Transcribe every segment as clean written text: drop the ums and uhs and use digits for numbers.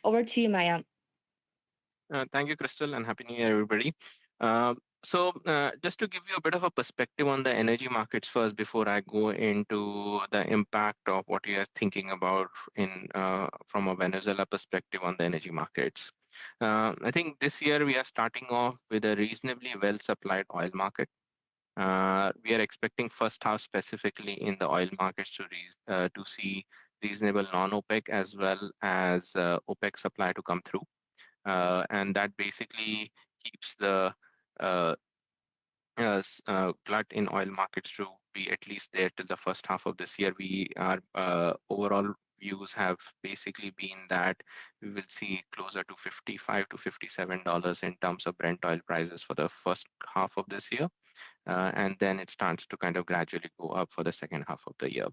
Over to you, Maya. Thank you, Crystal, and Happy New Year, everybody. Just to give you a bit of a perspective on the energy markets first, before I go into the impact of what you are thinking about from a Venezuela perspective on the energy markets. I think this year we are starting off with a reasonably well-supplied oil market. We are expecting first half specifically in the oil markets to see reasonable non-OPEC as well as OPEC supply to come through. And that basically keeps the glut in oil markets to be at least there till the first half of this year. Our overall views have basically been that we will see closer to $55 to $57 in terms of Brent oil prices for the first half of this year. And then it starts to kind of gradually go up for the second half of the year.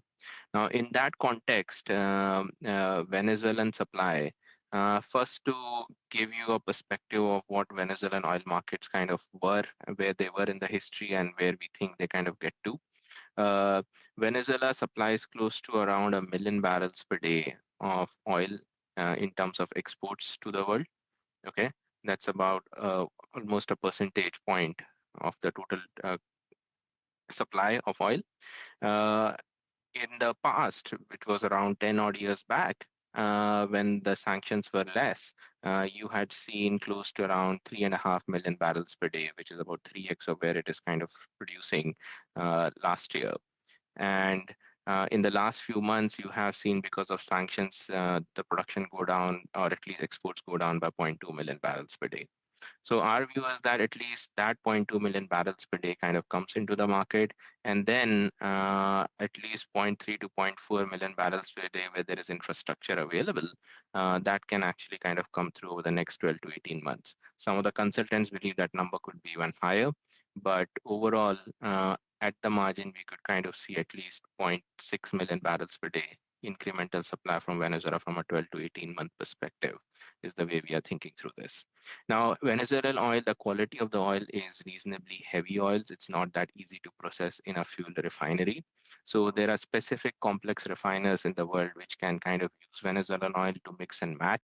Now, in that context, Venezuelan supply, first to give you a perspective of what Venezuelan oil markets kind of were, where they were in the history and where we think they kind of get to. Venezuela supplies close to around 1 million barrels per day of oil in terms of exports to the world. Okay, that's about almost a percentage point of the total supply of oil. In the past, it was around 10 odd years back, when the sanctions were less, you had seen close to around 3.5 million barrels per day, which is about 3x of where it is kind of producing last year. And in the last few months, you have seen, because of sanctions, the production go down, or at least exports go down by 0.2 million barrels per day. So our view is that at least that 0.2 million barrels per day kind of comes into the market, and then at least 0.3 to 0.4 million barrels per day where there is infrastructure available, that can actually kind of come through over the next 12 to 18 months. Some of the consultants believe that number could be even higher, but overall, at the margin, we could kind of see at least 0.6 million barrels per day incremental supply from Venezuela from a 12 to 18 month perspective is the way we are thinking through this. Now, Venezuelan oil, the quality of the oil is reasonably heavy oils. It's not that easy to process in a fuel refinery. So there are specific complex refiners in the world which can kind of use Venezuelan oil to mix and match